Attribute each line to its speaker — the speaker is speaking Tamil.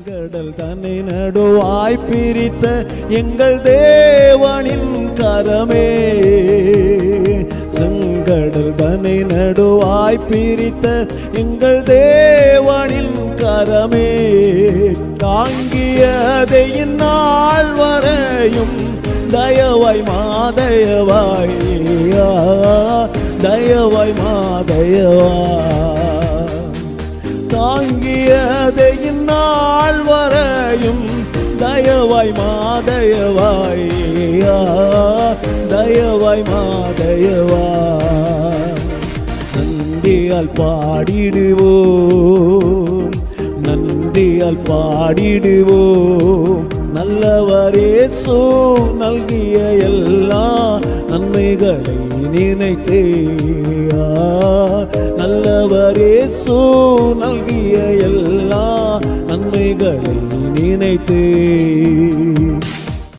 Speaker 1: கடல் தன்னை நடுவாய் பிரித்த எங்கள் தேவனின் கரமே, செங்கடல் தன்னை நடுவாய் பிரித்த எங்கள் தேவனின் கரமே, தாங்கியதை இந்நாள் வரையும் தயவாய் மாதயவாய், தயவாய் மாதயவாய், தாங்கியதை இந்நாள் வரையும் தயவாய் மாதயவாய், தயவாய் மாதயவாய். நன்றியால் பாடிடுவோம், நன்றியால் பாடிடுவோம், நல்லவரேசு நல்கிய எல்லா நன்மைகளை நினைத்தே, நல்லவரேசு நல்கிய எல்லா நன்மைகளை நினைத்தே.